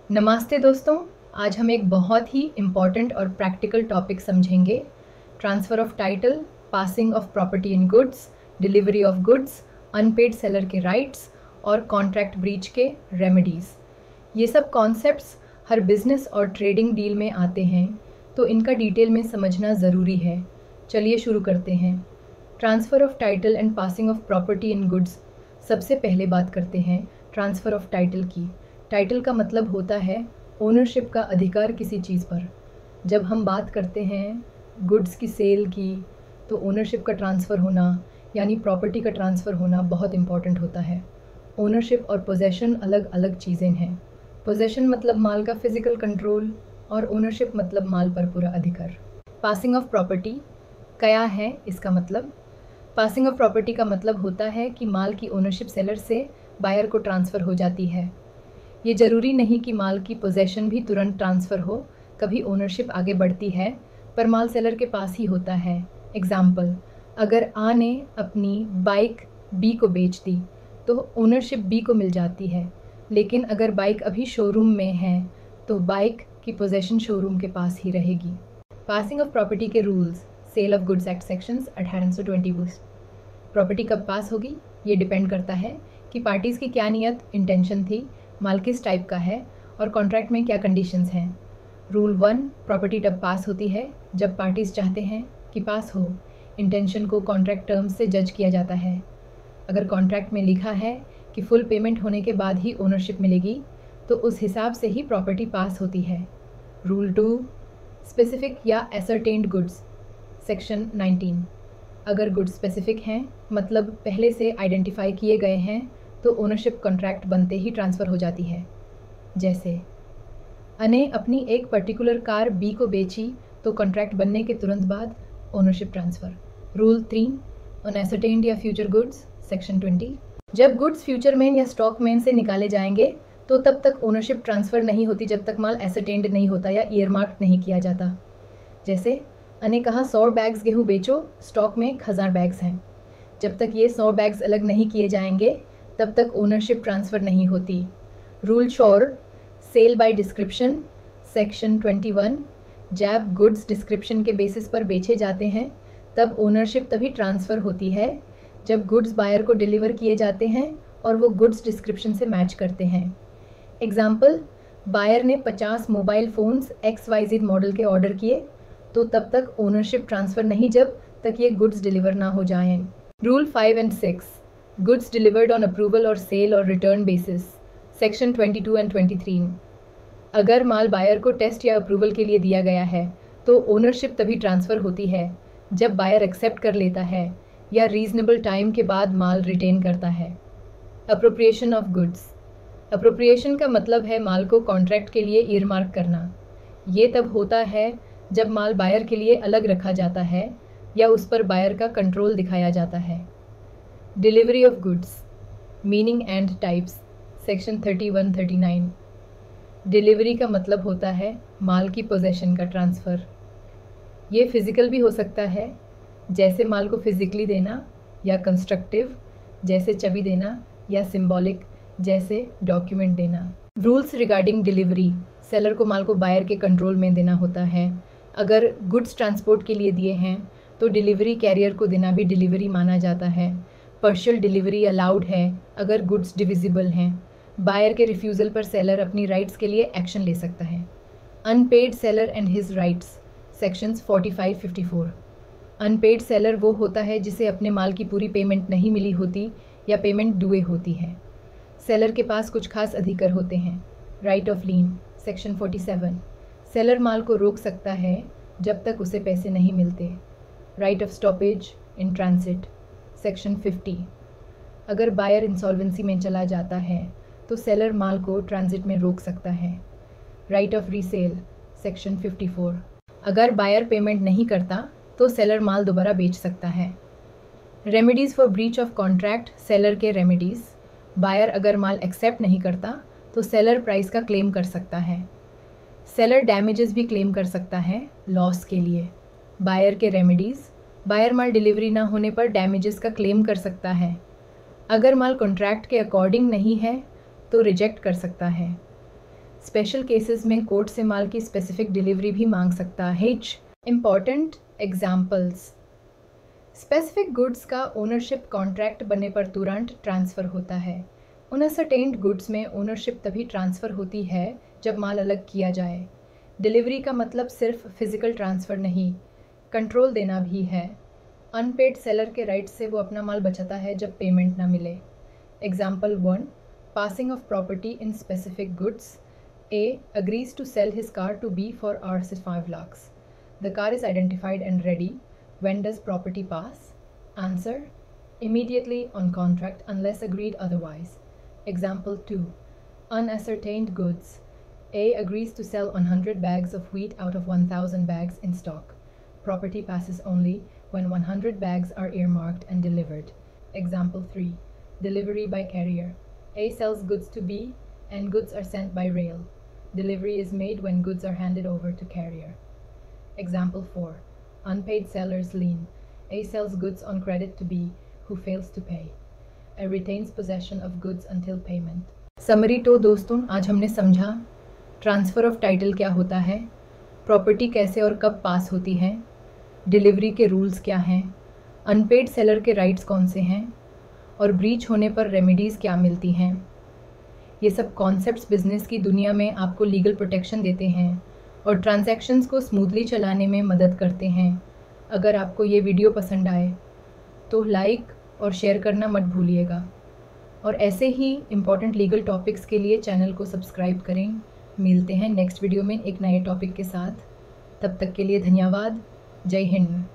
नमस्ते दोस्तों, आज हम एक बहुत ही इम्पॉर्टेंट और प्रैक्टिकल टॉपिक समझेंगे। Transfer of title, passing of property in goods, delivery of goods, unpaid seller के राइट्स और कॉन्ट्रैक्ट ब्रीच के रेमेडीज़। ये सब कॉन्सेप्ट्स हर बिजनेस और ट्रेडिंग डील में आते हैं, तो इनका डिटेल में समझना ज़रूरी है। चलिए शुरू करते हैं। Transfer of title and passing of property in goods. सबसे पहले बात करते हैं ट्रांसफ़र ऑफ टाइटल की। टाइटल का मतलब होता है ओनरशिप का अधिकार किसी चीज़ पर। जब हम बात करते हैं गुड्स की सेल की, तो ओनरशिप का ट्रांसफ़र होना यानी प्रॉपर्टी का ट्रांसफ़र होना बहुत इम्पॉर्टेंट होता है। ओनरशिप और पोजेशन अलग अलग चीज़ें हैं। पोजेशन मतलब माल का फिज़िकल कंट्रोल और ओनरशिप मतलब माल पर पूरा अधिकार। पासिंग ऑफ प्रॉपर्टी क्या है इसका मतलब? पासिंग ऑफ प्रॉपर्टी का मतलब होता है कि माल की ओनरशिप सेलर से बायर को ट्रांसफ़र हो जाती है। ये ज़रूरी नहीं कि माल की पोजेशन भी तुरंत ट्रांसफ़र हो, कभी ओनरशिप आगे बढ़ती है पर माल सेलर के पास ही होता है। एग्ज़ाम्पल, अगर आ ने अपनी बाइक बी को बेच दी तो ओनरशिप बी को मिल जाती है, लेकिन अगर बाइक अभी शोरूम में है तो बाइक की पोजेशन शोरूम के पास ही रहेगी। पासिंग ऑफ प्रॉपर्टी के rules. Sale of goods act sections 1820। Property कब पास होगी ये डिपेंड करता है कि पार्टीज़ की क्या नियत इंटेंशन थी, माल किस टाइप का है और कॉन्ट्रैक्ट में क्या कंडीशंस हैं। रूल 1, प्रॉपर्टी तब पास होती है जब पार्टीज़ चाहते हैं कि पास हो। इंटेंशन को कॉन्ट्रैक्ट टर्म्स से जज किया जाता है। अगर कॉन्ट्रैक्ट में लिखा है कि फुल पेमेंट होने के बाद ही ओनरशिप मिलेगी तो उस हिसाब से ही प्रॉपर्टी पास होती है। रूल 2, स्पेसिफिक या एसरटेन्ड गुड्स सेक्शन 19। अगर गुड्स स्पेसिफिक हैं मतलब पहले से आइडेंटिफाई किए गए हैं तो ओनरशिप कॉन्ट्रैक्ट बनते ही ट्रांसफ़र हो जाती है। जैसे अने अपनी एक पर्टिकुलर कार बी को बेची तो कॉन्ट्रैक्ट बनने के तुरंत बाद ओनरशिप ट्रांसफ़र। रूल 3, अनएसरटेन्ड या फ्यूचर गुड्स सेक्शन 20। जब गुड्स फ्यूचर में या स्टॉक में से निकाले जाएंगे तो तब तक ओनरशिप ट्रांसफ़र नहीं होती जब तक माल एसरटेन्ड नहीं होता या ईयरमार्क नहीं किया जाता। जैसे अने कहा 100 बैग्स गेहूँ बेचो, स्टॉक में 1000 बैग्स हैं। जब तक ये 100 बैग्स अलग नहीं किए जाएंगे तब तक ओनरशिप ट्रांसफ़र नहीं होती। Rule 4, sale by description section 21। जब गुड्स डिस्क्रिप्शन के बेसिस पर बेचे जाते हैं तब ओनरशिप तभी ट्रांसफ़र होती है जब गुड्स बायर को डिलीवर किए जाते हैं और वो गुड्स डिस्क्रिप्शन से मैच करते हैं। एग्ज़ाम्पल, बायर ने 50 मोबाइल फ़ोन्स XYZ मॉडल के ऑर्डर किए तो तब तक ओनरशिप ट्रांसफ़र नहीं जब तक ये गुड्स डिलीवर ना हो जाएं। Rule 5 and 6, goods delivered on approval और सेल और रिटर्न बेसिस सेक्शन 22 एंड 23। अगर माल बायर को टेस्ट या अप्रूवल के लिए दिया गया है तो ओनरशिप तभी ट्रांसफ़र होती है जब बायर एक्सेप्ट कर लेता है या रीज़नेबल टाइम के बाद माल रिटेन करता है। Appropriation of goods. अप्रोप्रिएशन का मतलब है माल को कॉन्ट्रैक्ट के लिए ईयरमार्क करना। ये तब होता है जब माल बायर के लिए अलग रखा जाता है या उस पर बायर का कंट्रोल दिखाया जाता है। Delivery of goods, meaning and types section 31-39। Delivery का मतलब होता है माल की पोजेशन का ट्रांसफ़र। ये फिज़िकल भी हो सकता है, जैसे माल को फिज़िकली देना, या कंस्ट्रक्टिव जैसे चाबी देना, या सिंबॉलिक जैसे डॉक्यूमेंट देना। Rules regarding delivery. सेलर को माल को बायर के कंट्रोल में देना होता है। अगर गुड्स ट्रांसपोर्ट के लिए दिए हैं तो डिलीवरी कैरियर को देना भी डिलीवरी माना जाता है। पार्शियल डिलीवरी अलाउड है अगर गुड्स डिविजिबल हैं। बायर के रिफ्यूज़ल पर सेलर अपनी राइट्स के लिए एक्शन ले सकता है। Unpaid seller and his rights sections 45-54। Unpaid seller वो होता है जिसे अपने माल की पूरी पेमेंट नहीं मिली होती या पेमेंट डुए होती है। सेलर के पास कुछ खास अधिकार होते हैं। Right of lien section 47। Seller माल को रोक सकता है जब तक उसे पैसे नहीं मिलते। Right of stoppage in transit section 50। अगर बायर इंसॉल्वेंसी में चला जाता है तो सेलर माल को ट्रांजिट में रोक सकता है। Right of resale section 54। अगर बायर पेमेंट नहीं करता तो सेलर माल दोबारा बेच सकता है। Remedies for breach of contract. Seller के रेमेडीज़। बायर अगर माल एक्सेप्ट नहीं करता तो सेलर प्राइस का क्लेम कर सकता है। सेलर डैमेजेस भी क्लेम कर सकता है लॉस के लिए। बायर के रेमेडीज़। बायर माल डिलीवरी ना होने पर डैमेजेस का क्लेम कर सकता है। अगर माल कॉन्ट्रैक्ट के अकॉर्डिंग नहीं है तो रिजेक्ट कर सकता है। स्पेशल केसेस में कोर्ट से माल की स्पेसिफिक डिलीवरी भी मांग सकता है। Important examples. स्पेसिफिक गुड्स का ओनरशिप कॉन्ट्रैक्ट बनने पर तुरंत ट्रांसफ़र होता है। अनसर्टेन्ड गुड्स में ओनरशिप तभी ट्रांसफ़र होती है जब माल अलग किया जाए। डिलीवरी का मतलब सिर्फ फिज़िकल ट्रांसफ़र नहीं, कंट्रोल देना भी है। अनपेड सेलर के राइट से वो अपना माल बचाता है जब पेमेंट ना मिले। Example 1, passing of property in specific goods. A agrees to sell his car to B for R5 lakhs. The car is identified and ready. When does property pass? Answer: immediately on contract unless agreed otherwise. Example 2. Unascertained goods. A agrees to sell 100 bags of wheat out of 1000 bags in stock. Property passes only when 100 bags are earmarked and delivered. Example 3. Delivery by carrier. A sells goods to B and goods are sent by rail. Delivery is made when goods are handed over to carrier. Example 4. Unpaid seller's lien. A sells goods on credit to B, who fails to pay. A retains possession of goods until payment. Summary तो दोस्तों आज हमने समझा transfer of title क्या होता है, property कैसे और कब पास होती है, डिलीवरी के रूल्स क्या हैं, अनपेड सेलर के राइट्स कौन से हैं और ब्रीच होने पर रेमेडीज़ क्या मिलती हैं। ये सब कॉन्सेप्ट्स बिज़नेस की दुनिया में आपको लीगल प्रोटेक्शन देते हैं और ट्रांजैक्शंस को स्मूथली चलाने में मदद करते हैं। अगर आपको ये वीडियो पसंद आए तो लाइक और शेयर करना मत भूलिएगा और ऐसे ही इम्पॉर्टेंट लीगल टॉपिक्स के लिए चैनल को सब्सक्राइब करें। मिलते हैं नेक्स्ट वीडियो में एक नए टॉपिक के साथ। तब तक के लिए धन्यवाद। जय हिंद।